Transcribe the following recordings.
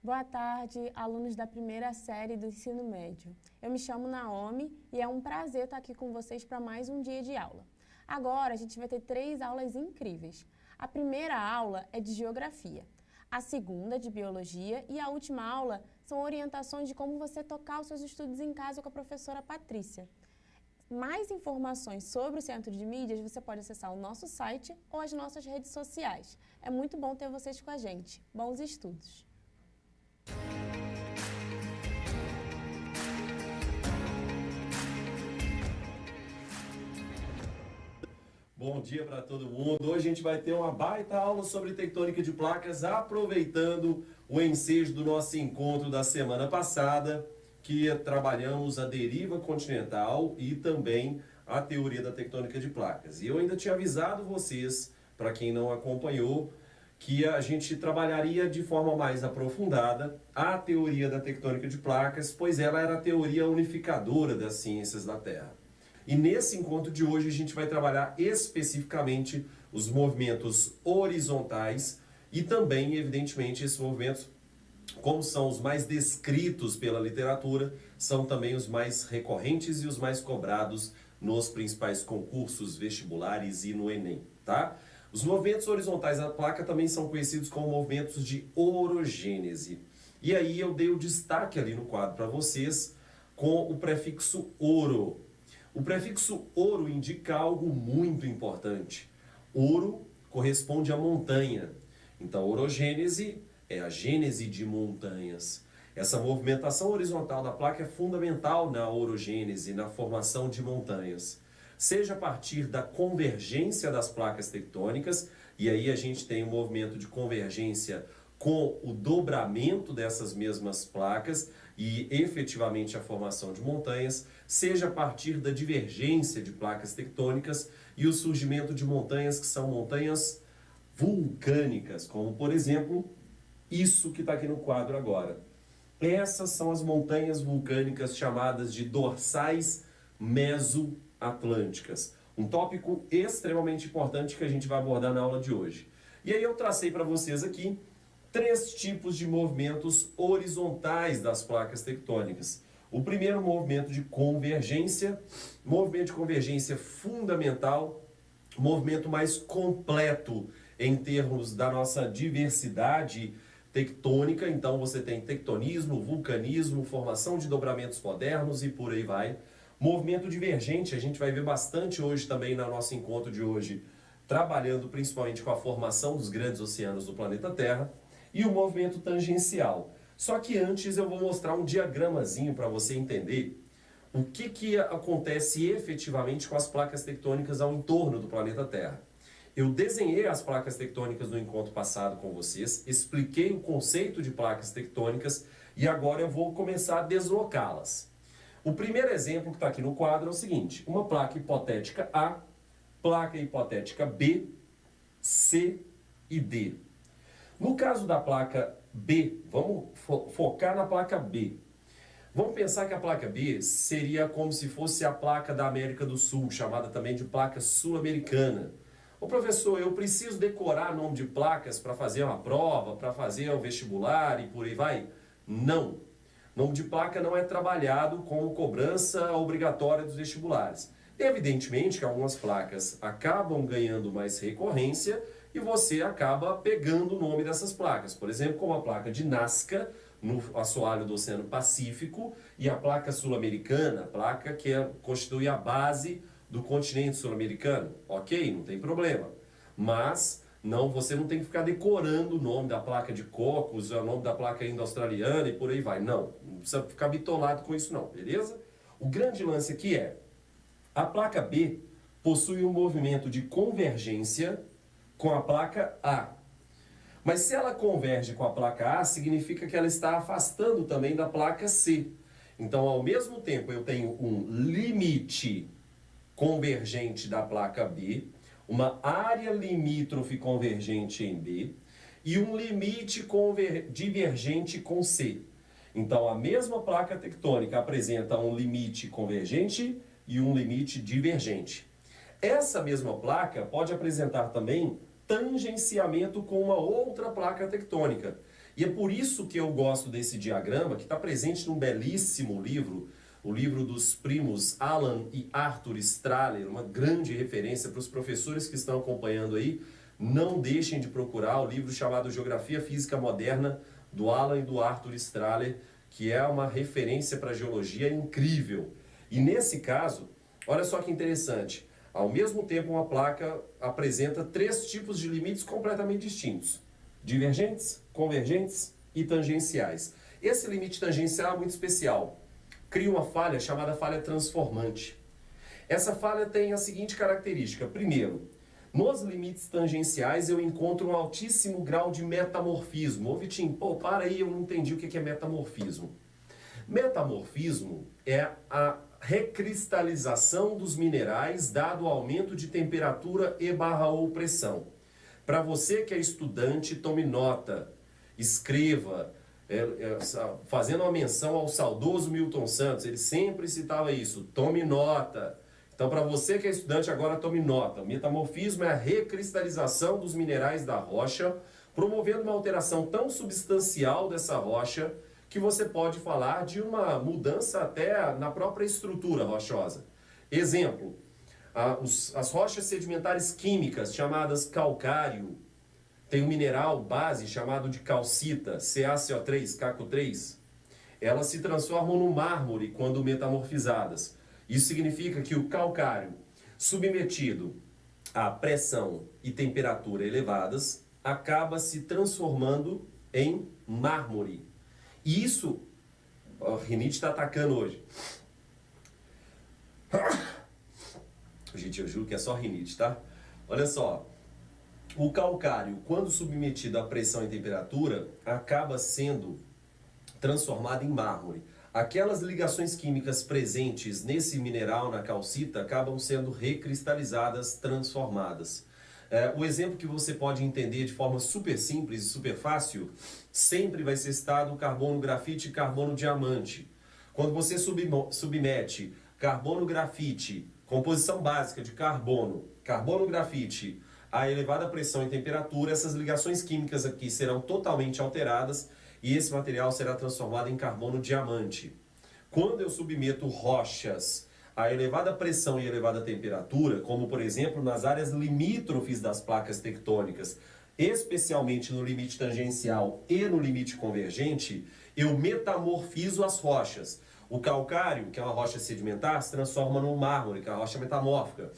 Boa tarde, alunos da primeira série do ensino médio. Eu me chamo Naomi e é um prazer estar aqui com vocês para mais um dia de aula. Agora a gente vai ter 3 aulas incríveis. A primeira aula é de geografia, a segunda é de biologia e a última aula são orientações de como você tocar os seus estudos em casa com a professora Patrícia. Mais informações sobre o Centro de Mídias você pode acessar o nosso site ou as nossas redes sociais. É muito bom ter vocês com a gente. Bons estudos! Bom dia para todo mundo. Hoje a gente vai ter uma baita aula sobre tectônica de placas, aproveitando o ensejo do nosso encontro da semana passada, que trabalhamos a deriva continental e também a teoria da tectônica de placas. E eu ainda tinha avisado vocês, para quem não acompanhou, que a gente trabalharia de forma mais aprofundada a teoria da tectônica de placas, pois ela era a teoria unificadora das ciências da Terra. E nesse encontro de hoje a gente vai trabalhar especificamente os movimentos horizontais e também, evidentemente, esses movimentos, como são os mais descritos pela literatura, são também os mais recorrentes e os mais cobrados nos principais concursos vestibulares e no Enem, tá? Os movimentos horizontais da placa também são conhecidos como movimentos de orogênese. E aí eu dei o destaque ali no quadro para vocês com o prefixo oro. O prefixo oro indica algo muito importante. Oro corresponde à montanha. Então, orogênese é a gênese de montanhas. Essa movimentação horizontal da placa é fundamental na orogênese, na formação de montanhas. Seja a partir da convergência das placas tectônicas, e aí a gente tem um movimento de convergência com o dobramento dessas mesmas placas e efetivamente a formação de montanhas, seja a partir da divergência de placas tectônicas e o surgimento de montanhas que são montanhas vulcânicas, como por exemplo, isso que está aqui no quadro agora. Essas são as montanhas vulcânicas chamadas de dorsais mesoatlânticas. Um tópico extremamente importante que a gente vai abordar na aula de hoje. E aí eu tracei para vocês aqui 3 tipos de movimentos horizontais das placas tectônicas. O primeiro, movimento de convergência fundamental, movimento mais completo em termos da nossa diversidade tectônica. Então você tem tectonismo, vulcanismo, formação de dobramentos modernos e por aí vai. Movimento divergente, a gente vai ver bastante hoje também no nosso encontro de hoje, trabalhando principalmente com a formação dos grandes oceanos do planeta Terra. E o movimento tangencial. Só que antes eu vou mostrar um diagramazinho para você entender o que acontece efetivamente com as placas tectônicas ao entorno do planeta Terra. Eu desenhei as placas tectônicas no encontro passado com vocês, expliquei o conceito de placas tectônicas e agora eu vou começar a deslocá-las. O primeiro exemplo que está aqui no quadro é o seguinte: uma placa hipotética A, placa hipotética B, C e D. No caso da placa B, vamos focar na placa B. Vamos pensar que a placa B seria como se fosse a placa da América do Sul, chamada também de placa sul-americana. Ô professor, eu preciso decorar nome de placas para fazer uma prova, para fazer um vestibular e por aí vai? Não. Nome de placa não é trabalhado como cobrança obrigatória dos vestibulares. Evidentemente que algumas placas acabam ganhando mais recorrência e você acaba pegando o nome dessas placas. Por exemplo, como a placa de Nazca, no assoalho do Oceano Pacífico, e a placa sul-americana, a placa que constitui a base do continente sul-americano. Ok, não tem problema. Mas você não tem que ficar decorando o nome da placa de Cocos, o nome da placa indo-australiana e por aí vai. Não precisa ficar bitolado com isso não, beleza? O grande lance aqui é, a placa B possui um movimento de convergência com a placa A. Mas se ela converge com a placa A, significa que ela está afastando também da placa C. Então, ao mesmo tempo, eu tenho um limite convergente da placa B, uma área limítrofe convergente em B e um limite divergente com C. Então, a mesma placa tectônica apresenta um limite convergente e um limite divergente. Essa mesma placa pode apresentar também tangenciamento com uma outra placa tectônica. E é por isso que eu gosto desse diagrama, que está presente num belíssimo livro, o livro dos primos Alan e Arthur Strahler, uma grande referência para os professores que estão acompanhando aí. Não deixem de procurar o livro chamado Geografia Física Moderna, do Alan e do Arthur Strahler, que é uma referência para a geologia incrível. E nesse caso, olha só que interessante, ao mesmo tempo uma placa apresenta 3 tipos de limites completamente distintos: divergentes, convergentes e tangenciais. Esse limite tangencial é muito especial, cria uma falha chamada falha transformante. Essa falha tem a seguinte característica: primeiro, nos limites tangenciais eu encontro um altíssimo grau de metamorfismo. Ô Vitinho, pô, para aí, eu não entendi o que é metamorfismo. Metamorfismo é a recristalização dos minerais dado o aumento de temperatura ou pressão. Para você que é estudante, tome nota, escreva, fazendo uma menção ao saudoso Milton Santos, ele sempre citava isso, tome nota. Então, para você que é estudante, agora tome nota. O metamorfismo é a recristalização dos minerais da rocha, promovendo uma alteração tão substancial dessa rocha que você pode falar de uma mudança até na própria estrutura rochosa. Exemplo, as rochas sedimentares químicas, chamadas calcário, tem um mineral base chamado de calcita, CaCO3, CaCO3. Elas se transformam no mármore quando metamorfizadas. Isso significa que o calcário, submetido a pressão e temperatura elevadas, acaba se transformando em mármore. E isso, a rinite está atacando hoje. Gente, eu juro que é só rinite, tá? Olha só, o calcário, quando submetido à pressão e temperatura, acaba sendo transformado em mármore. Aquelas ligações químicas presentes nesse mineral, na calcita, acabam sendo recristalizadas, transformadas. O exemplo que você pode entender de forma super simples e super fácil, sempre vai ser citado carbono grafite e carbono diamante. Quando você submete carbono grafite, composição básica de carbono, carbono grafite, a elevada pressão e temperatura, essas ligações químicas aqui serão totalmente alteradas e esse material será transformado em carbono diamante. Quando eu submeto rochas a elevada pressão e elevada temperatura, como por exemplo nas áreas limítrofes das placas tectônicas, especialmente no limite tangencial e no limite convergente, eu metamorfizo as rochas. O calcário, que é uma rocha sedimentar, se transforma num mármore, que é uma rocha metamórfica.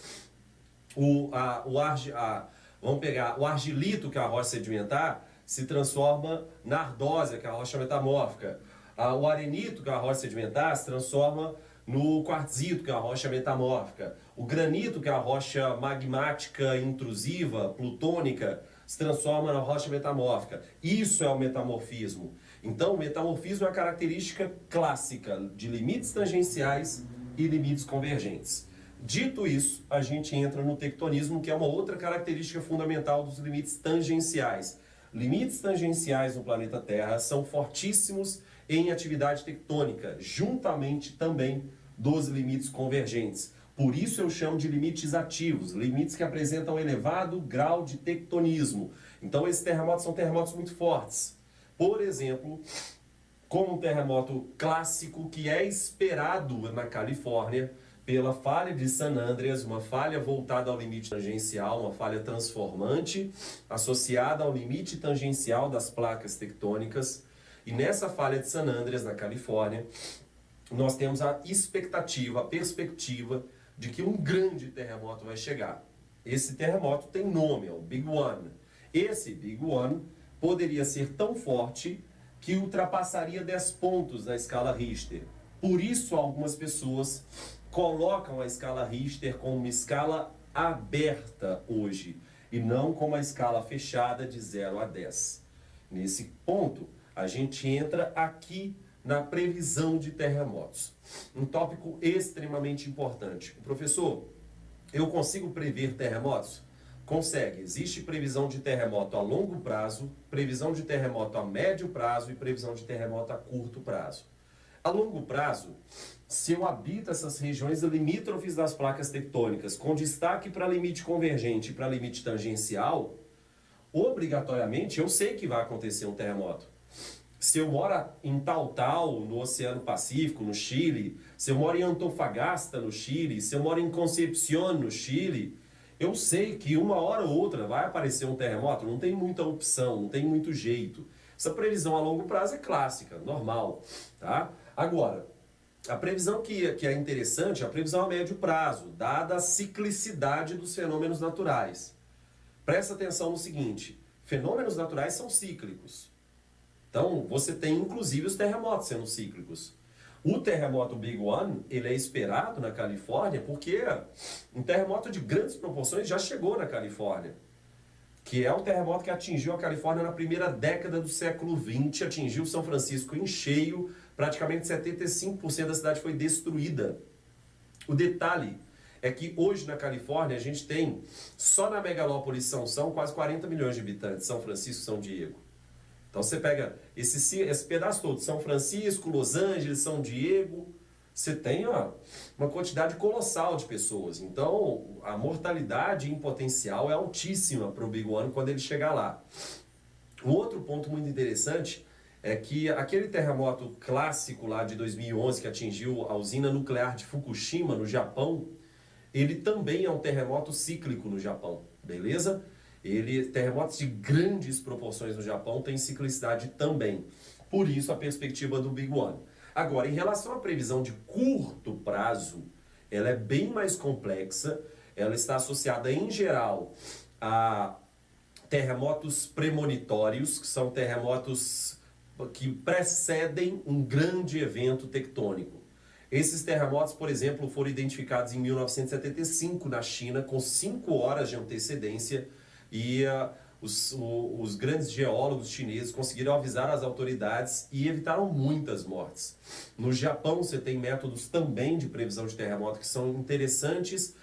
Vamos pegar o argilito, que é a rocha sedimentar, se transforma na ardósia, que é a rocha metamórfica. O arenito, que é a rocha sedimentar, se transforma no quartzito, que é a rocha metamórfica. O granito, que é a rocha magmática intrusiva, plutônica, se transforma na rocha metamórfica. Isso é o metamorfismo. Então, o metamorfismo é a característica clássica de limites tangenciais e limites convergentes. Dito isso, a gente entra no tectonismo, que é uma outra característica fundamental dos limites tangenciais. Limites tangenciais no planeta Terra são fortíssimos em atividade tectônica, juntamente também dos limites convergentes. Por isso eu chamo de limites ativos, limites que apresentam elevado grau de tectonismo. Então esses terremotos são terremotos muito fortes. Por exemplo, como um terremoto clássico que é esperado na Califórnia, pela falha de San Andreas, uma falha voltada ao limite tangencial, uma falha transformante, associada ao limite tangencial das placas tectônicas. E nessa falha de San Andreas, na Califórnia, nós temos a expectativa, a perspectiva de que um grande terremoto vai chegar. Esse terremoto tem nome, é o Big One. Esse Big One poderia ser tão forte que ultrapassaria 10 pontos na escala Richter. Por isso, algumas pessoas colocam a escala Richter como uma escala aberta hoje, e não como a escala fechada de 0 a 10. Nesse ponto, a gente entra aqui na previsão de terremotos. Um tópico extremamente importante. Professor, eu consigo prever terremotos? Consegue. Existe previsão de terremoto a longo prazo, previsão de terremoto a médio prazo e previsão de terremoto a curto prazo. A longo prazo, se eu habito essas regiões limítrofes das placas tectônicas, com destaque para limite convergente e para limite tangencial, obrigatoriamente eu sei que vai acontecer um terremoto. se eu moro em Tal, no Oceano Pacífico, no Chile, se eu moro em Antofagasta, no Chile, se eu moro em Concepción, no Chile, eu sei que uma hora ou outra vai aparecer um terremoto, não tem muita opção, não tem muito jeito. Essa previsão a longo prazo é clássica, normal, tá? Agora, a previsão que é interessante é a previsão a médio prazo, dada a ciclicidade dos fenômenos naturais. Presta atenção no seguinte, fenômenos naturais são cíclicos. Então, você tem inclusive os terremotos sendo cíclicos. O terremoto Big One, ele é esperado na Califórnia porque um terremoto de grandes proporções já chegou na Califórnia. Que é um terremoto que atingiu a Califórnia na primeira década do século XX, atingiu São Francisco em cheio, praticamente 75% da cidade foi destruída. O detalhe é que hoje na Califórnia a gente tem, só na megalópole São quase 40 milhões de habitantes, São Francisco, São Diego. Então você pega esse pedaço todo, São Francisco, Los Angeles, São Diego, você tem uma quantidade colossal de pessoas. Então a mortalidade em potencial é altíssima para o Big One quando ele chegar lá. Um outro ponto muito interessante é que aquele terremoto clássico lá de 2011 que atingiu a usina nuclear de Fukushima, no Japão, ele também é um terremoto cíclico no Japão, beleza? Terremotos de grandes proporções no Japão têm ciclicidade também. Por isso a perspectiva do Big One. Agora, em relação à previsão de curto prazo, ela é bem mais complexa, ela está associada em geral a terremotos premonitórios, que são terremotos que precedem um grande evento tectônico. Esses terremotos, por exemplo, foram identificados em 1975 na China, com 5 horas de antecedência, e os grandes geólogos chineses conseguiram avisar as autoridades e evitaram muitas mortes. No Japão você tem métodos também de previsão de terremoto que são interessantes.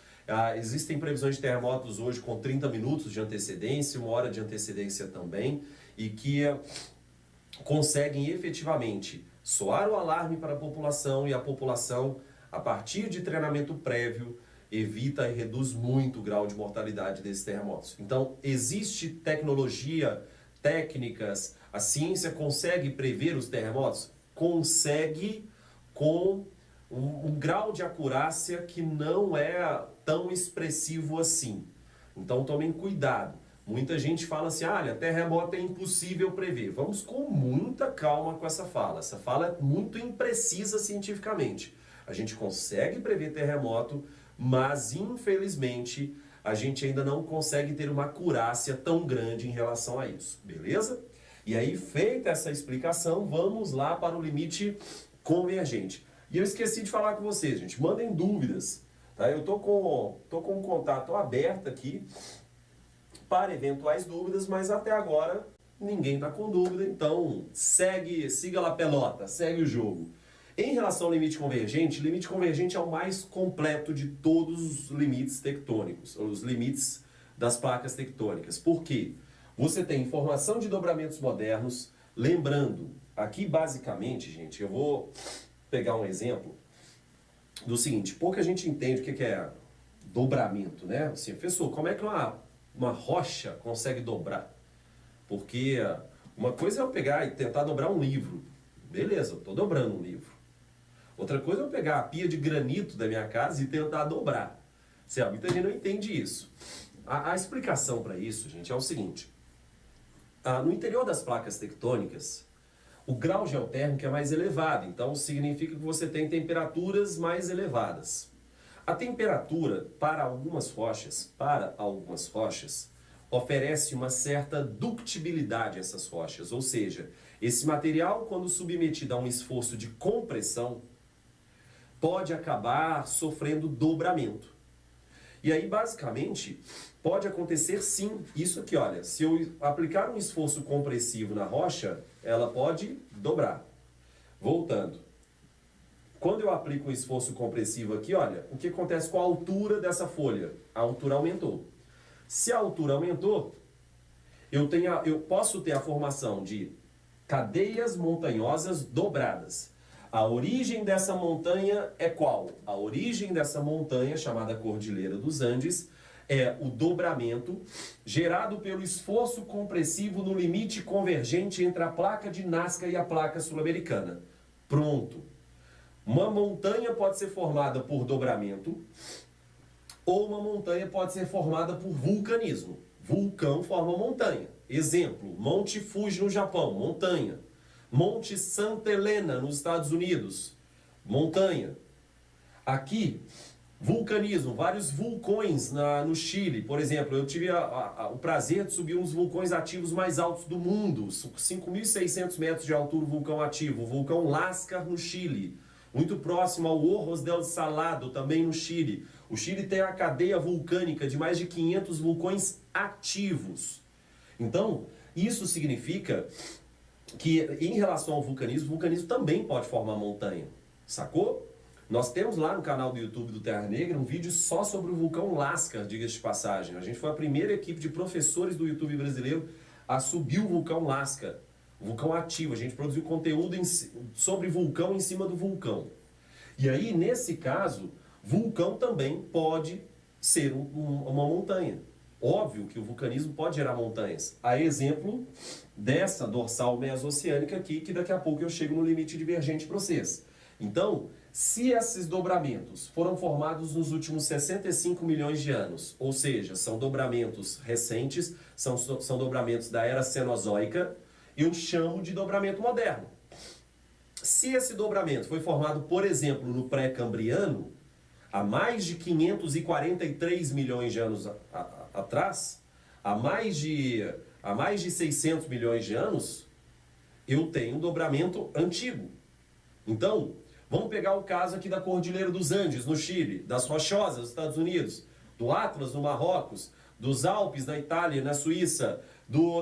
Existem previsões de terremotos hoje com 30 minutos de antecedência, 1 hora de antecedência também, e que conseguem efetivamente soar o alarme para a população, e a população, a partir de treinamento prévio, evita e reduz muito o grau de mortalidade desses terremotos. Então, existe tecnologia, técnicas, a ciência consegue prever os terremotos? Consegue, com um grau de acurácia que não é tão expressivo assim. Então, tomem cuidado. Muita gente fala assim, olha, terremoto é impossível prever. Vamos com muita calma com essa fala. Essa fala é muito imprecisa cientificamente. A gente consegue prever terremoto, mas infelizmente a gente ainda não consegue ter uma acurácia tão grande em relação a isso, beleza? E aí, feita essa explicação, vamos lá para o limite convergente. E eu esqueci de falar com vocês, gente, mandem dúvidas, tá? Eu tô com um contato aberto aqui para eventuais dúvidas, mas até agora ninguém está com dúvida, então siga lá pelota, segue o jogo. Em relação ao limite convergente é o mais completo de todos os limites tectônicos, os limites das placas tectônicas. Por quê? Você tem informação de dobramentos modernos, lembrando, aqui basicamente, gente, eu vou pegar um exemplo do seguinte, pouca gente entende o que é dobramento, né? Assim, professor, como é que uma rocha consegue dobrar? Porque uma coisa é eu pegar e tentar dobrar um livro. Beleza, eu estou dobrando um livro. Outra coisa é eu pegar a pia de granito da minha casa e tentar dobrar. Muita gente não entende isso. A explicação para isso, gente, é o seguinte. No interior das placas tectônicas, o grau geotérmico é mais elevado. Então, significa que você tem temperaturas mais elevadas. A temperatura para algumas rochas, oferece uma certa ductibilidade a essas rochas. Ou seja, esse material, quando submetido a um esforço de compressão, pode acabar sofrendo dobramento. E aí, basicamente, pode acontecer sim, isso aqui, olha, se eu aplicar um esforço compressivo na rocha, ela pode dobrar. Voltando. Quando eu aplico um esforço compressivo aqui, olha, o que acontece com a altura dessa folha? A altura aumentou. Se a altura aumentou, eu posso ter a formação de cadeias montanhosas dobradas. A origem dessa montanha é qual? A origem dessa montanha, chamada Cordilheira dos Andes, é o dobramento gerado pelo esforço compressivo no limite convergente entre a placa de Nazca e a placa sul-americana. Pronto. Uma montanha pode ser formada por dobramento ou uma montanha pode ser formada por vulcanismo. Vulcão forma montanha. Exemplo, Monte Fuji no Japão, montanha. Monte Santa Helena nos Estados Unidos, montanha. Aqui, vulcanismo, vários vulcões no Chile. Por exemplo, eu tive o prazer de subir um dos vulcões ativos mais altos do mundo, 5.600 metros de altura, o vulcão ativo, o vulcão Lascar no Chile, muito próximo ao Ojos del Salado, também no Chile. O Chile tem a cadeia vulcânica de mais de 500 vulcões ativos. Então, isso significa que, em relação ao vulcanismo, o vulcanismo também pode formar montanha, sacou? Nós temos lá no canal do YouTube do Terra Negra um vídeo só sobre o vulcão Lascar, diga-se de passagem. A gente foi a primeira equipe de professores do YouTube brasileiro a subir o vulcão Lascar, o vulcão ativo. A gente produziu conteúdo sobre vulcão em cima do vulcão. E aí, nesse caso, vulcão também pode ser uma montanha. Óbvio que o vulcanismo pode gerar montanhas. A exemplo dessa dorsal mesoceânica aqui, que daqui a pouco eu chego no limite divergente para vocês. Então, se esses dobramentos foram formados nos últimos 65 milhões de anos, ou seja, são dobramentos recentes, são dobramentos da era Cenozoica, eu chamo de dobramento moderno. Se esse dobramento foi formado, por exemplo, no pré-cambriano, há mais de 543 milhões de anos atrás, há mais de 600 milhões de anos, eu tenho um dobramento antigo. Então, vamos pegar o caso aqui da Cordilheira dos Andes, no Chile, das Rochosas, nos Estados Unidos, do Atlas, no Marrocos, dos Alpes, na Itália, na Suíça,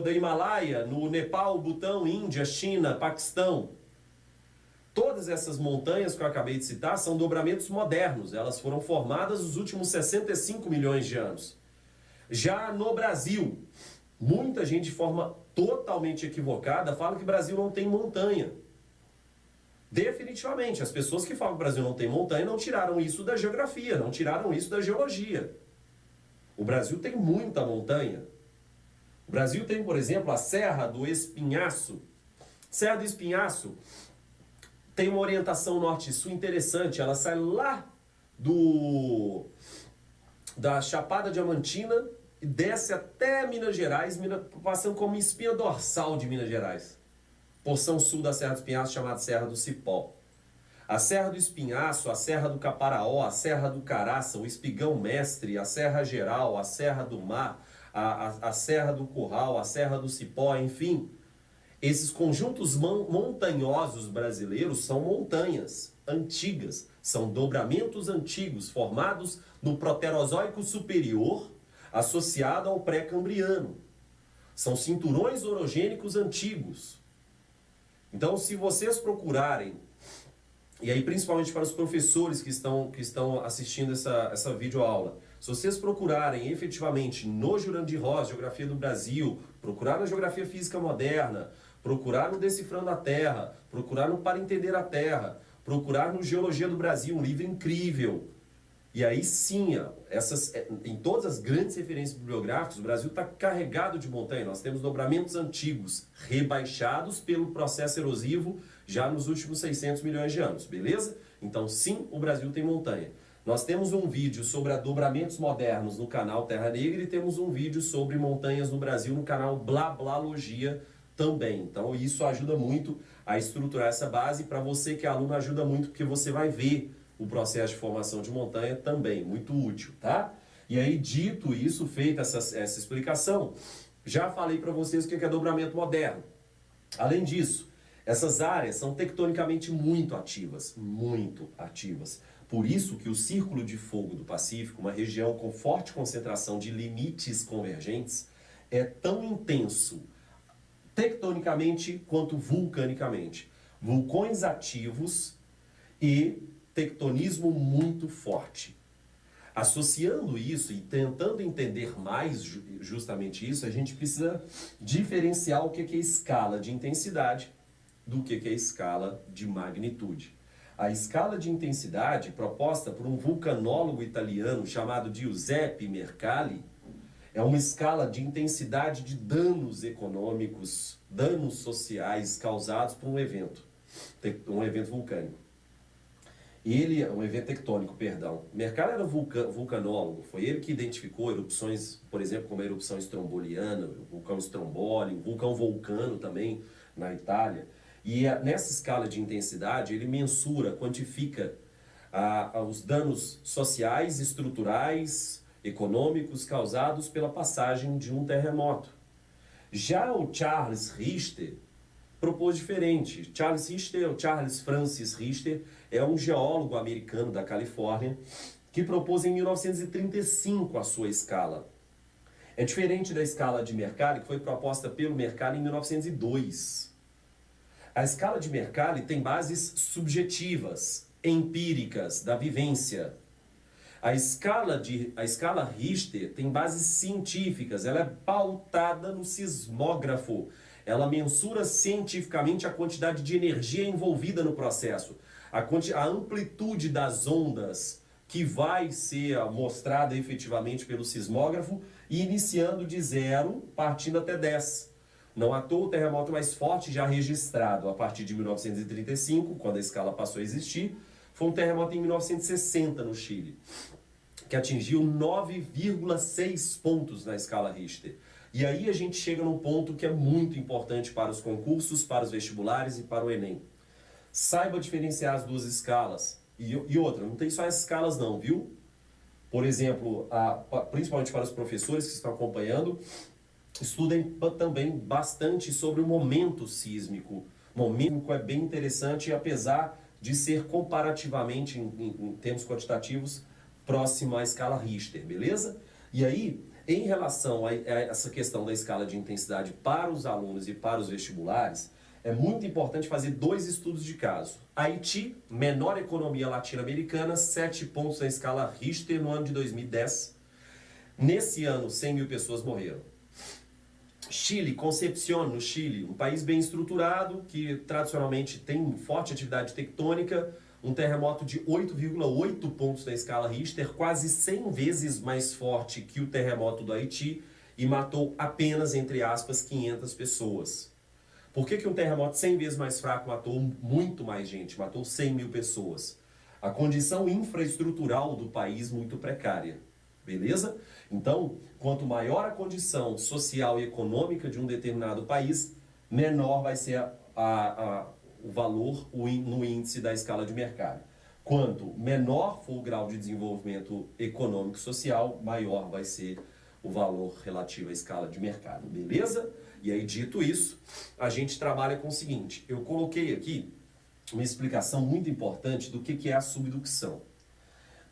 da Himalaia, no Nepal, Butão, Índia, China, Paquistão. Todas essas montanhas que eu acabei de citar são dobramentos modernos. Elas foram formadas nos últimos 65 milhões de anos. Já no Brasil, muita gente de forma totalmente equivocada fala que o Brasil não tem montanha. Definitivamente, as pessoas que falam que o Brasil não tem montanha não tiraram isso da geografia, não tiraram isso da geologia. O Brasil tem muita montanha. O Brasil tem, por exemplo, a Serra do Espinhaço. Serra do Espinhaço tem uma orientação norte-sul interessante. Ela sai lá da Chapada Diamantina e desce até Minas Gerais, passando como espinha dorsal de Minas Gerais. Porção sul da Serra do Espinhaço, chamada Serra do Cipó. A Serra do Espinhaço, a Serra do Caparaó, a Serra do Caraça, o Espigão Mestre, a Serra Geral, a Serra do Mar, a Serra do Curral, a Serra do Cipó, enfim. Esses conjuntos montanhosos brasileiros são montanhas antigas, são dobramentos antigos formados no Proterozoico superior associado ao pré-cambriano. São cinturões orogênicos antigos. Então, se vocês procurarem, e aí principalmente para os professores que estão assistindo essa videoaula, se vocês procurarem efetivamente no Jurandir Ross, Geografia do Brasil, procurar na Geografia Física Moderna, procurar no Decifrando a Terra, procurar no Para Entender a Terra, procurar no Geologia do Brasil, um livro incrível. E aí sim, em todas as grandes referências bibliográficas, o Brasil está carregado de montanha. Nós temos dobramentos antigos, rebaixados pelo processo erosivo já nos últimos 600 milhões de anos, beleza? Então sim, o Brasil tem montanha. Nós temos um vídeo sobre dobramentos modernos no canal Terra Negra e temos um vídeo sobre montanhas no Brasil no canal Blablalogia também. Então isso ajuda muito a estruturar essa base. Para você que é aluno, ajuda muito porque você vai ver o processo de formação de montanha também, muito útil, tá? E aí, dito isso, feita essa explicação, já falei para vocês o que é dobramento moderno. Além disso, essas áreas são tectonicamente muito ativas, muito ativas. Por isso que o Círculo de Fogo do Pacífico, uma região com forte concentração de limites convergentes, é tão intenso tectonicamente quanto vulcanicamente. Vulcões ativos e tectonismo muito forte. Associando isso e tentando entender mais justamente isso, a gente precisa diferenciar o que é escala de intensidade do que é escala de magnitude. A escala de intensidade proposta por um vulcanólogo italiano chamado Giuseppe Mercalli é uma escala de intensidade de danos econômicos, danos sociais causados por um evento vulcânico. Um evento tectônico, perdão. Mercalli era vulcanólogo, foi ele que identificou erupções, por exemplo, como a erupção estromboliana, o vulcão Stromboli, o vulcão Vulcano também, na Itália. E nessa escala de intensidade, ele mensura, quantifica os danos sociais, estruturais, econômicos causados pela passagem de um terremoto. Já o Charles Richter propôs diferente. Charles Francis Richter é um geólogo americano da Califórnia que propôs em 1935 a sua escala. É diferente da escala de Mercalli, que foi proposta pelo Mercalli em 1902. A escala de Mercalli tem bases subjetivas, empíricas, da vivência. A escala Richter tem bases científicas, ela é pautada no sismógrafo. Ela mensura cientificamente a quantidade de energia envolvida no processo, a amplitude das ondas que vai ser mostrada efetivamente pelo sismógrafo, iniciando de 0, partindo até 10. Não à toa o terremoto mais forte já registrado a partir de 1935, quando a escala passou a existir, foi um terremoto em 1960 no Chile, que atingiu 9,6 pontos na escala Richter. E aí a gente chega num ponto que é muito importante para os concursos, para os vestibulares e para o Enem. Saiba diferenciar as duas escalas. E outra, não tem só as escalas não, viu? Por exemplo, principalmente para os professores que estão acompanhando, estudem também bastante sobre o momento sísmico. O momento sísmico é bem interessante, apesar de ser comparativamente, em termos quantitativos, próximo à escala Richter, beleza? E aí, em relação a essa questão da escala de intensidade para os alunos e para os vestibulares, é muito importante fazer 2 estudos de caso. Haiti, menor economia latino-americana, 7 pontos na escala Richter no ano de 2010. Nesse ano, 100 mil pessoas morreram. Chile, Concepción, no Chile, um país bem estruturado, que tradicionalmente tem forte atividade tectônica, um terremoto de 8,8 pontos na escala Richter, quase 100 vezes mais forte que o terremoto do Haiti, e matou apenas, entre aspas, 500 pessoas. Por que um terremoto 100 vezes mais fraco matou muito mais gente? Matou 100 mil pessoas. A condição infraestrutural do país muito precária. Beleza? Então, quanto maior a condição social e econômica de um determinado país, menor vai ser o valor no índice da escala de Mercalli. Quanto menor for o grau de desenvolvimento econômico e social, maior vai ser o valor relativo à escala de Mercalli. Beleza? E aí, dito isso, a gente trabalha com o seguinte. Eu coloquei aqui uma explicação muito importante do que é a subducção.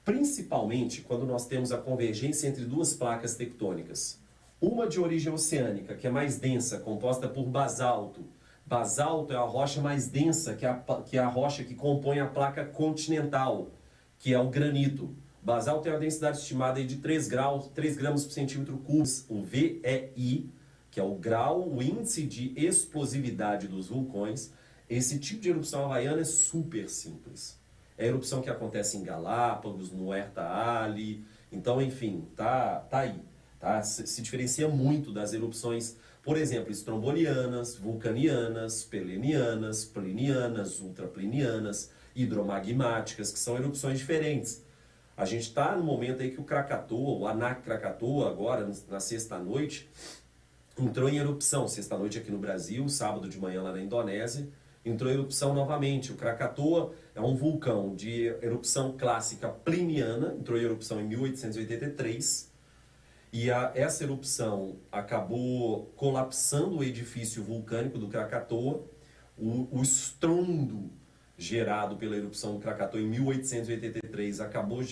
Principalmente quando nós temos a convergência entre 2 placas tectônicas. Uma de origem oceânica, que é mais densa, composta por basalto. Basalto é a rocha mais densa que a rocha que compõe a placa continental, que é o granito. Basalto tem uma densidade estimada de 3 gramas por centímetro cúbico. O VEI, que é o grau, o índice de explosividade dos vulcões. Esse tipo de erupção havaiana é super simples. É a erupção que acontece em Galápagos, no Huerta Ali. Então, enfim, tá aí. Tá? Se diferencia muito das erupções, por exemplo, estrombolianas, vulcanianas, pelenianas, plinianas, ultraplinianas, hidromagmáticas, que são erupções diferentes. A gente está no momento aí que o Krakatoa, o Anak Krakatoa, agora na sexta-noite, entrou em erupção. Sexta-noite aqui no Brasil, sábado de manhã lá na Indonésia, entrou em erupção novamente. O Krakatoa é um vulcão de erupção clássica pliniana, entrou em erupção em 1883, e essa erupção acabou colapsando o edifício vulcânico do Krakatoa. O estrondo gerado pela erupção do Krakatoa em 1883 acabou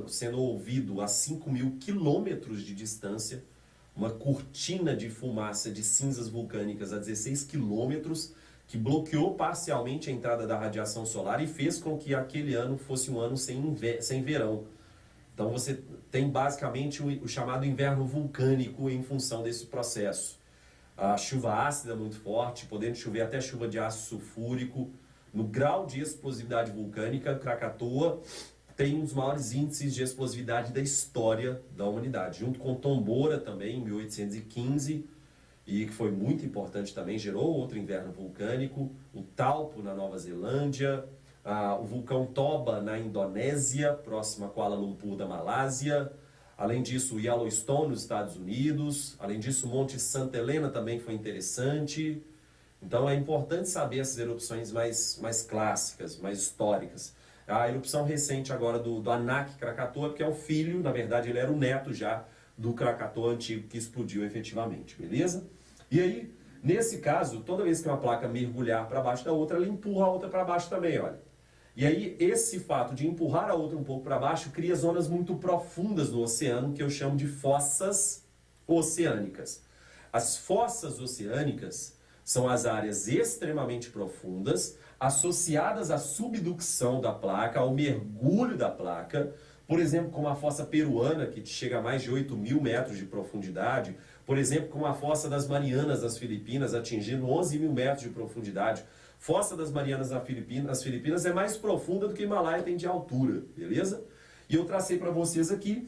sendo ouvido a 5.000 quilômetros de distância, uma cortina de fumaça de cinzas vulcânicas a 16 quilômetros, que bloqueou parcialmente a entrada da radiação solar e fez com que aquele ano fosse um ano sem verão. Então você tem basicamente o chamado inverno vulcânico em função desse processo. A chuva ácida muito forte, podendo chover até chuva de ácido sulfúrico, No grau de explosividade vulcânica, Krakatoa tem um dos maiores índices de explosividade da história da humanidade, junto com Tombora também, em 1815, e que foi muito importante também, gerou outro inverno vulcânico, o Taupo na Nova Zelândia, o vulcão Toba na Indonésia, próximo a Kuala Lumpur da Malásia, além disso o Yellowstone nos Estados Unidos, além disso o Monte Santa Helena também foi interessante. Então é importante saber essas erupções mais clássicas, mais históricas. A erupção recente agora do Anak Krakatoa, que é o filho, na verdade ele era o neto já do Krakatoa antigo que explodiu efetivamente, beleza? E aí, nesse caso, toda vez que uma placa mergulhar para baixo da outra, ela empurra a outra para baixo também, olha. E aí, esse fato de empurrar a outra um pouco para baixo cria zonas muito profundas no oceano, que eu chamo de fossas oceânicas. As fossas oceânicas são as áreas extremamente profundas, associadas à subducção da placa, ao mergulho da placa, por exemplo, como a fossa peruana, que chega a mais de 8.000 metros de profundidade, por exemplo, como a fossa das Marianas das Filipinas, atingindo 11.000 metros de profundidade. Fossa das Marianas nas Filipinas é mais profunda do que o Himalaia tem de altura, beleza? E eu tracei para vocês aqui,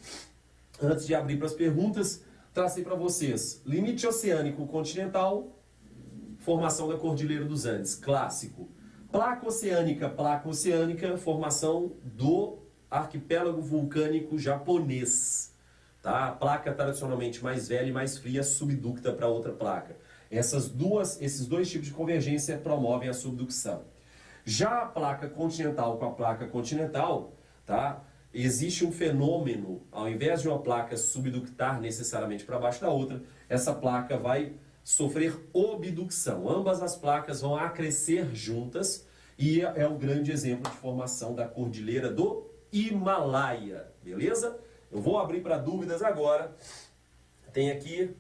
antes de abrir para as perguntas, tracei para vocês limite oceânico continental, formação da Cordilheira dos Andes, clássico. Placa oceânica, formação do arquipélago vulcânico japonês. Tá? A placa tradicionalmente mais velha e mais fria subducta para outra placa. Esses dois tipos de convergência promovem a subducção. Já a placa continental com a placa continental, tá? Existe um fenômeno, ao invés de uma placa subductar necessariamente para baixo da outra, essa placa vai sofrer obducção. Ambas as placas vão acrescer juntas e é um grande exemplo de formação da Cordilheira do Himalaia, beleza? Eu vou abrir para dúvidas agora. Tem aqui,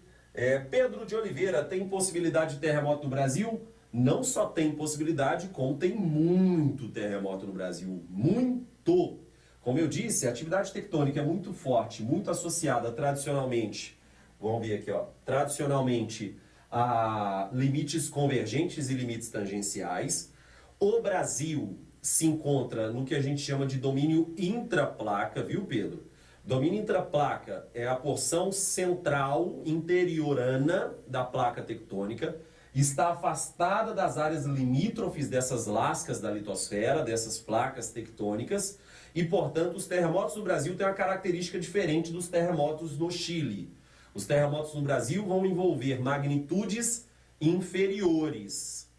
Pedro de Oliveira, tem possibilidade de terremoto no Brasil? Não só tem possibilidade, como tem muito terremoto no Brasil, muito. Como eu disse, a atividade tectônica é muito forte, muito associada tradicionalmente, vamos ver aqui, ó, tradicionalmente a limites convergentes e limites tangenciais. O Brasil se encontra no que a gente chama de domínio intraplaca, viu, Pedro? Domínio intraplaca é a porção central interiorana da placa tectônica, está afastada das áreas limítrofes dessas lascas da litosfera, dessas placas tectônicas, e, portanto, os terremotos no Brasil têm uma característica diferente dos terremotos no Chile. Os terremotos no Brasil vão envolver magnitudes inferiores.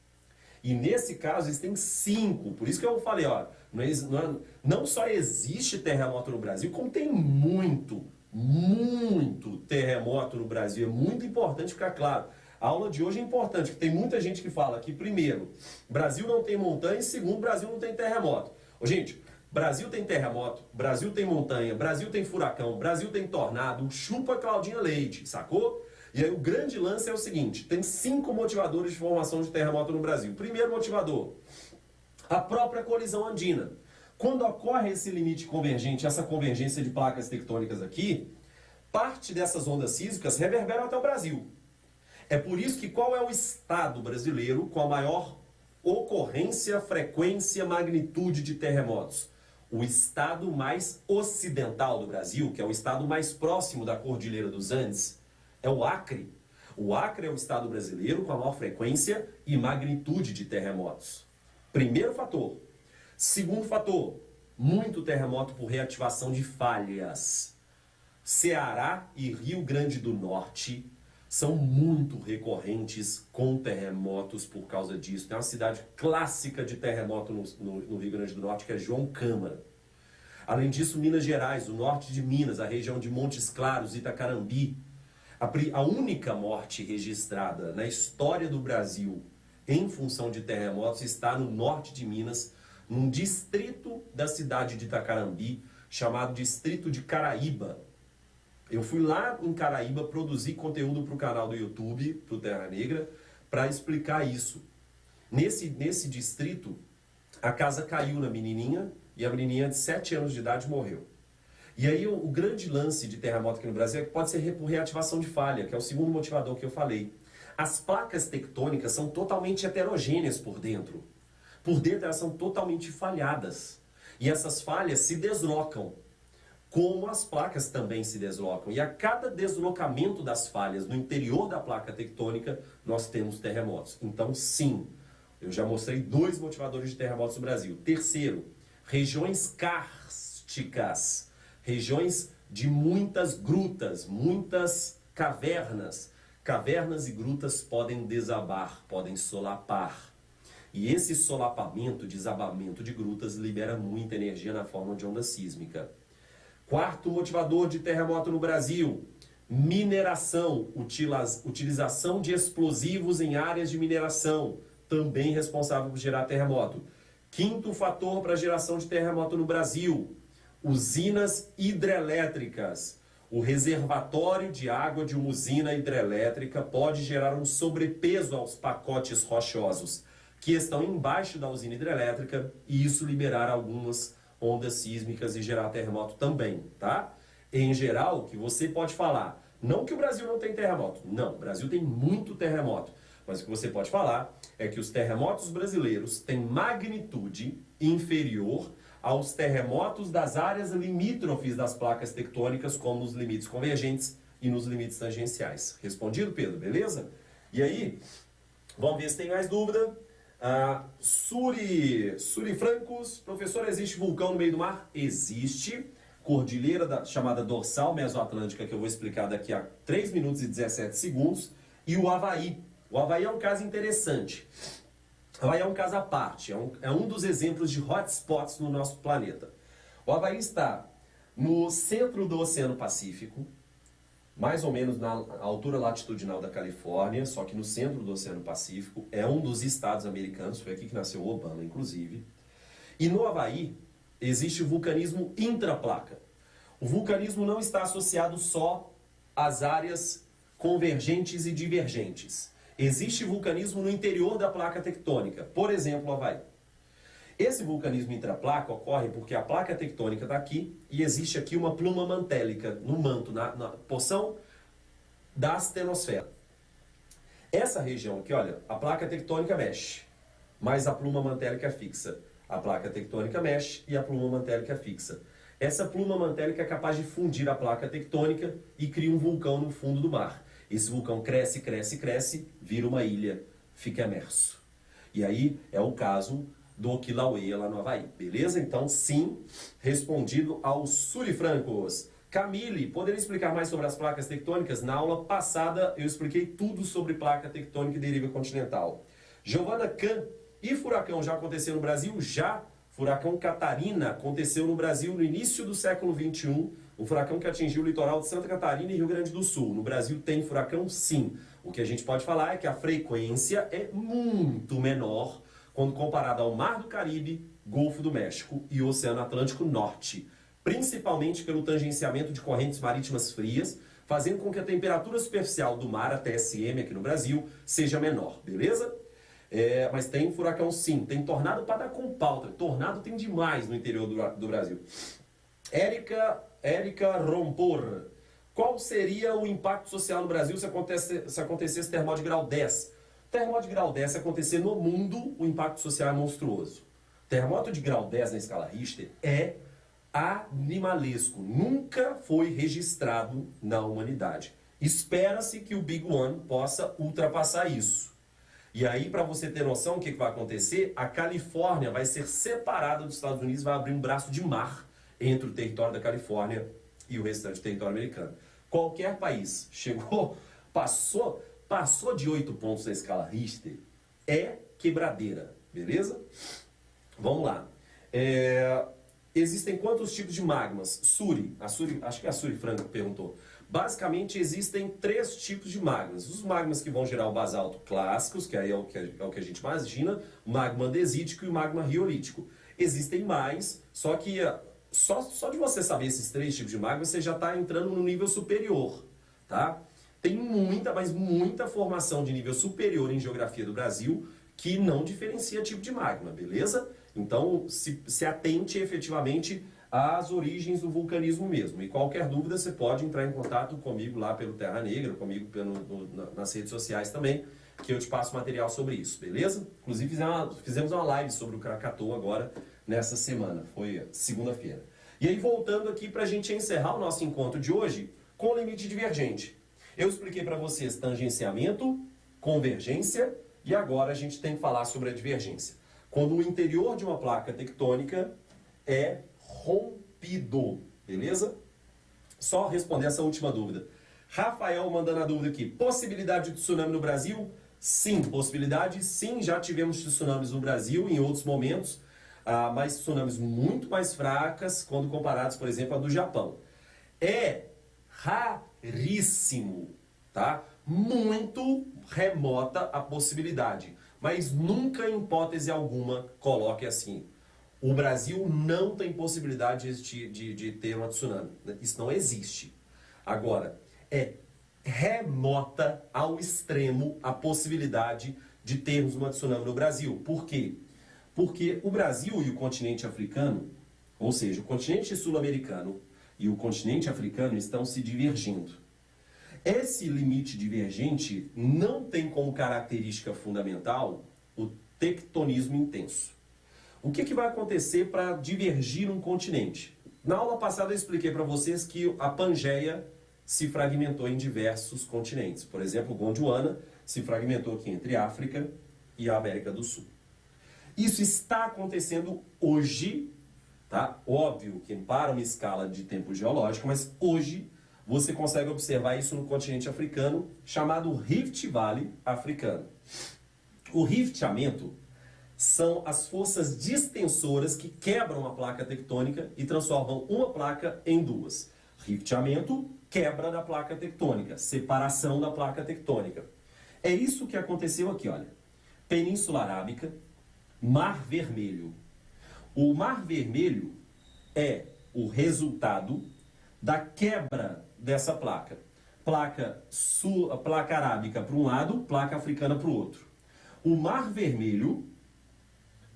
E nesse caso, eles têm 5. Por isso que eu falei, ó, não só existe terremoto no Brasil, como tem muito terremoto no Brasil. É muito importante ficar claro. A aula de hoje é importante, porque tem muita gente que fala que, primeiro, Brasil não tem montanha, e segundo, Brasil não tem terremoto. Ô, gente, Brasil tem terremoto, Brasil tem montanha, Brasil tem furacão, Brasil tem tornado, chupa Claudinha Leite, sacou? E aí o grande lance é o seguinte, tem 5 motivadores de formação de terremoto no Brasil. Primeiro motivador, a própria colisão andina. Quando ocorre esse limite convergente, essa convergência de placas tectônicas aqui, parte dessas ondas sísmicas reverberam até o Brasil. É por isso que qual é o estado brasileiro com a maior ocorrência, frequência, magnitude de terremotos? O estado mais ocidental do Brasil, que é o estado mais próximo da Cordilheira dos Andes, é o Acre. O Acre é o estado brasileiro com a maior frequência e magnitude de terremotos. Primeiro fator. Segundo fator, muito terremoto por reativação de falhas. Ceará e Rio Grande do Norte são muito recorrentes com terremotos por causa disso. Tem uma cidade clássica de terremoto no Rio Grande do Norte, que é João Câmara. Além disso, Minas Gerais, o norte de Minas, a região de Montes Claros, Itacarambi. A única morte registrada na história do Brasil em função de terremotos está no norte de Minas, num distrito da cidade de Itacarambi, chamado Distrito de Caraíba. Eu fui lá em Caraíba produzir conteúdo para o canal do YouTube, para o Terra Negra, para explicar isso. Nesse distrito, a casa caiu na menininha e a menininha de 7 anos de idade morreu. E aí o grande lance de terremoto aqui no Brasil é que pode ser por reativação de falha, que é o segundo motivador que eu falei. As placas tectônicas são totalmente heterogêneas por dentro. Por dentro elas são totalmente falhadas. E essas falhas se deslocam, como as placas também se deslocam. E a cada deslocamento das falhas no interior da placa tectônica, nós temos terremotos. Então, sim, eu já mostrei 2 motivadores de terremotos no Brasil. Terceiro, regiões kársticas, regiões de muitas grutas, muitas cavernas. Cavernas e grutas podem desabar, podem solapar. E esse solapamento, desabamento de grutas, libera muita energia na forma de onda sísmica. Quarto motivador de terremoto no Brasil, mineração, utilização de explosivos em áreas de mineração, também responsável por gerar terremoto. Quinto fator para a geração de terremoto no Brasil, usinas hidrelétricas. O reservatório de água de uma usina hidrelétrica pode gerar um sobrepeso aos pacotes rochosos que estão embaixo da usina hidrelétrica e isso liberar algumas ondas sísmicas e gerar terremoto também, tá? Em geral, o que você pode falar, não que o Brasil não tem terremoto, não, o Brasil tem muito terremoto, mas o que você pode falar é que os terremotos brasileiros têm magnitude inferior aos terremotos das áreas limítrofes das placas tectônicas, como nos limites convergentes e nos limites tangenciais. Respondido, Pedro? Beleza? E aí, vamos ver se tem mais dúvida. Suri Francos, professor, existe vulcão no meio do mar? Existe. Cordilheira chamada dorsal mesoatlântica, que eu vou explicar daqui a 3 minutos e 17 segundos. E o Havaí. O Havaí é um caso interessante. O Havaí é um caso à parte. É um dos exemplos de hotspots no nosso planeta. O Havaí está no centro do Oceano Pacífico, mais ou menos na altura latitudinal da Califórnia, só que no centro do Oceano Pacífico. É um dos estados americanos, foi aqui que nasceu o Obama, inclusive. E no Havaí existe o vulcanismo intraplaca. O vulcanismo não está associado só às áreas convergentes e divergentes. Existe vulcanismo no interior da placa tectônica, por exemplo, o Havaí. Esse vulcanismo intraplaca ocorre porque a placa tectônica está aqui e existe aqui uma pluma mantélica no manto, na porção da astenosfera. Essa região aqui, olha, a placa tectônica mexe, mas a pluma mantélica é fixa. A placa tectônica mexe e a pluma mantélica é fixa. Essa pluma mantélica é capaz de fundir a placa tectônica e cria um vulcão no fundo do mar. Esse vulcão cresce, cresce, cresce, vira uma ilha, fica emerso. E aí é o caso do Kilauea lá no Havaí, beleza? Então, sim, respondido aos Surifrancos. Camille, poderia explicar mais sobre as placas tectônicas? Na aula passada eu expliquei tudo sobre placa tectônica e deriva continental. Giovana Kahn, e furacão já aconteceu no Brasil? Já. Furacão Catarina aconteceu no Brasil no início do século XXI, um furacão que atingiu o litoral de Santa Catarina e Rio Grande do Sul. No Brasil tem furacão, sim. O que a gente pode falar é que a frequência é muito menor quando comparado ao Mar do Caribe, Golfo do México e Oceano Atlântico Norte, principalmente pelo tangenciamento de correntes marítimas frias, fazendo com que a temperatura superficial do mar, a TSM aqui no Brasil, seja menor, beleza? Mas tem furacão sim, tem tornado para dar com pau, tornado tem demais no interior do Brasil. Érica Rompor, qual seria o impacto social no Brasil se acontecesse terremoto de grau 10? Terremoto de grau 10, se acontecer no mundo, o impacto social é monstruoso. Terremoto de grau 10 na escala Richter é animalesco. Nunca foi registrado na humanidade. Espera-se que o Big One possa ultrapassar isso. E aí, para você ter noção, o que vai acontecer? A Califórnia vai ser separada dos Estados Unidos, vai abrir um braço de mar entre o território da Califórnia e o restante do território americano. Qualquer país passou de 8 pontos na escala Richter, é quebradeira, beleza? Vamos lá. Existem quantos tipos de magmas? Acho que a Suri Franco perguntou. Basicamente existem 3 tipos de magmas. Os magmas que vão gerar o basalto clássicos, que aí é o que a gente imagina, o magma andesítico e o magma riolítico. Existem mais, só que só de você saber esses 3 tipos de magma, você já está entrando no nível superior, tá? Tem mas muita formação de nível superior em geografia do Brasil que não diferencia tipo de magma, beleza? Então, se atente efetivamente as origens do vulcanismo mesmo. E qualquer dúvida você pode entrar em contato comigo lá pelo Terra Negra, comigo nas redes sociais também, que eu te passo material sobre isso, beleza? Inclusive fizemos uma live sobre o Krakatoa agora, nessa semana, foi segunda-feira. E aí voltando aqui para a gente encerrar o nosso encontro de hoje com o limite divergente. Eu expliquei para vocês tangenciamento, convergência e agora a gente tem que falar sobre a divergência. Quando o interior de uma placa tectônica é rompido, beleza? Só responder essa última dúvida. Rafael mandando a dúvida aqui. Possibilidade de tsunami no Brasil? Sim, possibilidade sim. Já tivemos tsunamis no Brasil em outros momentos, mas tsunamis muito mais fracas quando comparados, por exemplo, a do Japão. É raríssimo, tá? Muito remota a possibilidade, mas nunca, em hipótese alguma, coloque assim: o Brasil não tem possibilidade de ter uma tsunami. Isso não existe. Agora, é remota ao extremo a possibilidade de termos uma tsunami no Brasil. Por quê? Porque o Brasil e o continente africano, ou seja, o continente sul-americano e o continente africano estão se divergindo. Esse limite divergente não tem como característica fundamental o tectonismo intenso. O que vai acontecer para divergir um continente? Na aula passada eu expliquei para vocês que a Pangeia se fragmentou em diversos continentes. Por exemplo, o Gondwana se fragmentou aqui entre a África e a América do Sul. Isso está acontecendo hoje, tá? Óbvio que para uma escala de tempo geológico, mas hoje você consegue observar isso no continente africano, chamado Rift Valley africano. O rifteamento são as forças distensoras que quebram a placa tectônica e transformam uma placa em duas. Rifteamento, quebra da placa tectônica, separação da placa tectônica. É isso que aconteceu aqui, olha. Península Arábica, Mar Vermelho. O Mar Vermelho é o resultado da quebra dessa placa. Placa arábica para um lado, placa africana para o outro. O Mar Vermelho,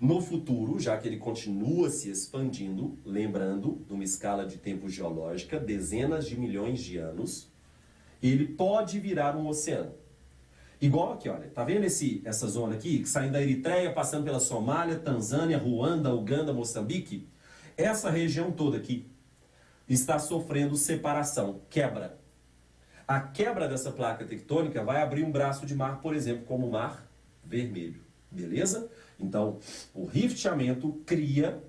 no futuro, já que ele continua se expandindo, lembrando, numa escala de tempo geológica, dezenas de milhões de anos, ele pode virar um oceano. Igual aqui, olha, tá vendo essa zona aqui, saindo da Eritreia, passando pela Somália, Tanzânia, Ruanda, Uganda, Moçambique? Essa região toda aqui está sofrendo separação, quebra. A quebra dessa placa tectônica vai abrir um braço de mar, por exemplo, como o Mar Vermelho, beleza? Então, o rifteamento cria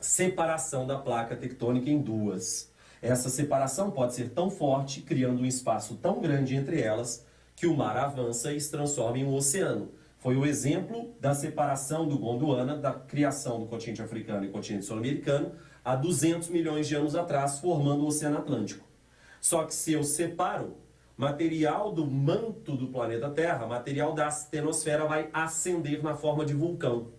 separação da placa tectônica em duas. Essa separação pode ser tão forte, criando um espaço tão grande entre elas, que o mar avança e se transforma em um oceano. Foi o exemplo da separação do Gondwana, da criação do continente africano e continente sul-americano, há 200 milhões de anos atrás, formando o Oceano Atlântico. Só que se eu separo, material do manto do planeta Terra, material da astenosfera, vai ascender na forma de vulcão.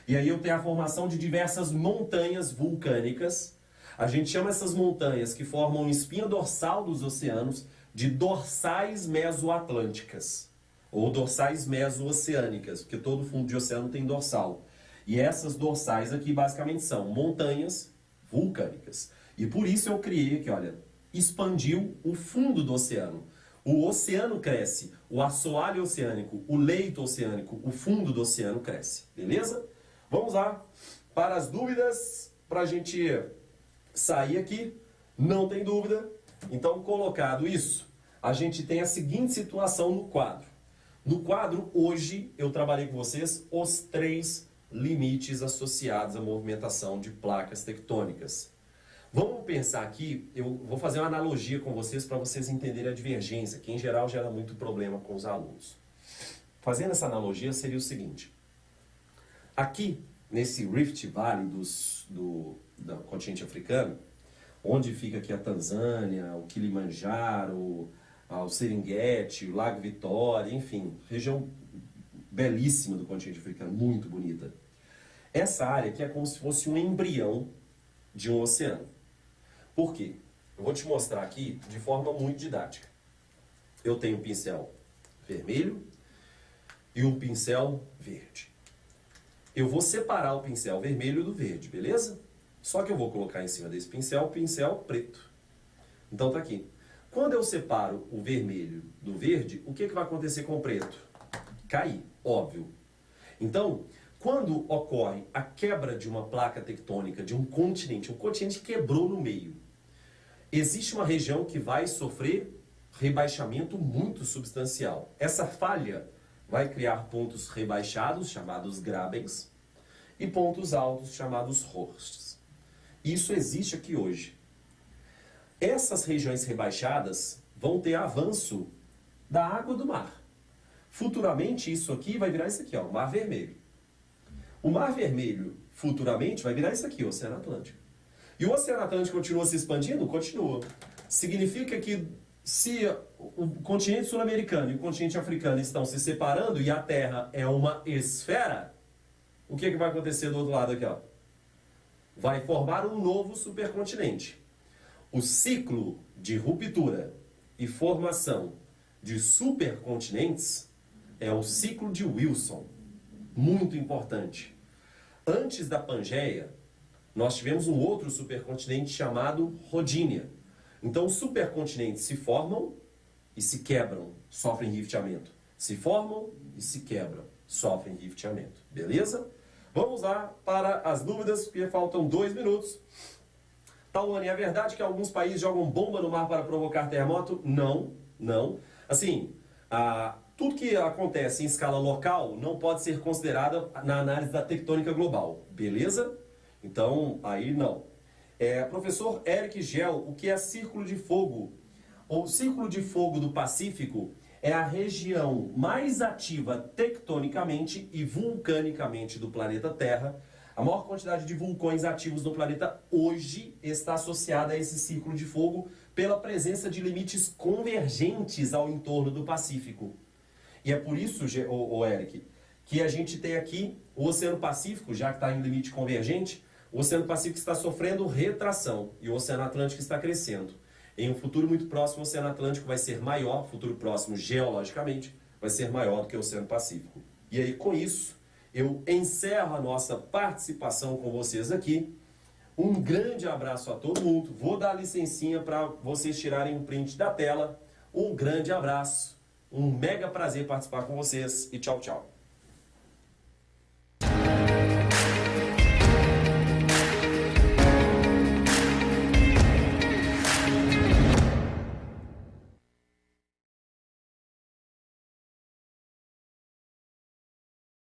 E aí eu tenho a formação de diversas montanhas vulcânicas. A gente chama essas montanhas que formam espinha dorsal dos oceanos de dorsais mesoatlânticas, ou dorsais mesooceânicas, porque todo fundo de oceano tem dorsal. E essas dorsais aqui basicamente são montanhas vulcânicas. E por isso eu criei aqui, olha, expandiu o fundo do oceano. O oceano cresce, o assoalho oceânico, o leito oceânico, o fundo do oceano cresce. Beleza? Vamos lá para as dúvidas, para a gente sair aqui. Não tem dúvida. Então, colocado isso, a gente tem a seguinte situação no quadro. No quadro, hoje, eu trabalhei com vocês os 3 limites associados à movimentação de placas tectônicas. Vamos pensar aqui, eu vou fazer uma analogia com vocês para vocês entenderem a divergência, que em geral gera muito problema com os alunos. Fazendo essa analogia seria o seguinte. Aqui, nesse Rift Valley do continente africano, onde fica aqui a Tanzânia, o Kilimanjaro, o Serengeti, o Lago Vitória, enfim, região belíssima do continente africano, muito bonita. Essa área aqui é como se fosse um embrião de um oceano. Por quê? Eu vou te mostrar aqui de forma muito didática. Eu tenho um pincel vermelho e um pincel verde. Eu vou separar o pincel vermelho do verde, beleza? Só que eu vou colocar em cima desse pincel, pincel preto. Então tá aqui. Quando eu separo o vermelho do verde, o que vai acontecer com o preto? Cair, óbvio. Então, quando ocorre a quebra de uma placa tectônica, de um continente quebrou no meio, existe uma região que vai sofrer rebaixamento muito substancial. Essa falha vai criar pontos rebaixados, chamados grabens, e pontos altos, chamados horsts. Isso existe aqui hoje. Essas regiões rebaixadas vão ter avanço da água do mar. Futuramente, isso aqui vai virar isso aqui, ó, o Mar Vermelho. O Mar Vermelho, futuramente, vai virar isso aqui, o Oceano Atlântico. E o Oceano Atlântico continua se expandindo? Continua. Significa que se o continente sul-americano e o continente africano estão se separando e a Terra é uma esfera, o que vai acontecer do outro lado aqui, ó? Vai formar um novo supercontinente. O ciclo de ruptura e formação de supercontinentes é o ciclo de Wilson. Muito importante. Antes da Pangeia, nós tivemos um outro supercontinente chamado Rodínia. Então, os supercontinentes se formam e se quebram, sofrem rifteamento. Se formam e se quebram, sofrem rifteamento. Beleza? Vamos lá para as dúvidas, porque faltam 2 minutos. Tawane, é verdade que alguns países jogam bomba no mar para provocar terremoto? Não, não. Assim, tudo que acontece em escala local não pode ser considerado na análise da tectônica global. Beleza? Então, aí não. Professor Eric Gel, o que é Círculo de Fogo? O Círculo de Fogo do Pacífico é a região mais ativa tectonicamente e vulcanicamente do planeta Terra. A maior quantidade de vulcões ativos no planeta hoje está associada a esse círculo de fogo pela presença de limites convergentes ao entorno do Pacífico. E é por isso, Eric, que a gente tem aqui o Oceano Pacífico, já que está em limite convergente, o Oceano Pacífico está sofrendo retração e o Oceano Atlântico está crescendo. Em um futuro muito próximo, o Oceano Atlântico vai ser maior, futuro próximo geologicamente, vai ser maior do que o Oceano Pacífico. E aí, com isso, eu encerro a nossa participação com vocês aqui. Um grande abraço a todo mundo. Vou dar licencinha para vocês tirarem um print da tela. Um grande abraço. Um mega prazer participar com vocês e tchau, tchau.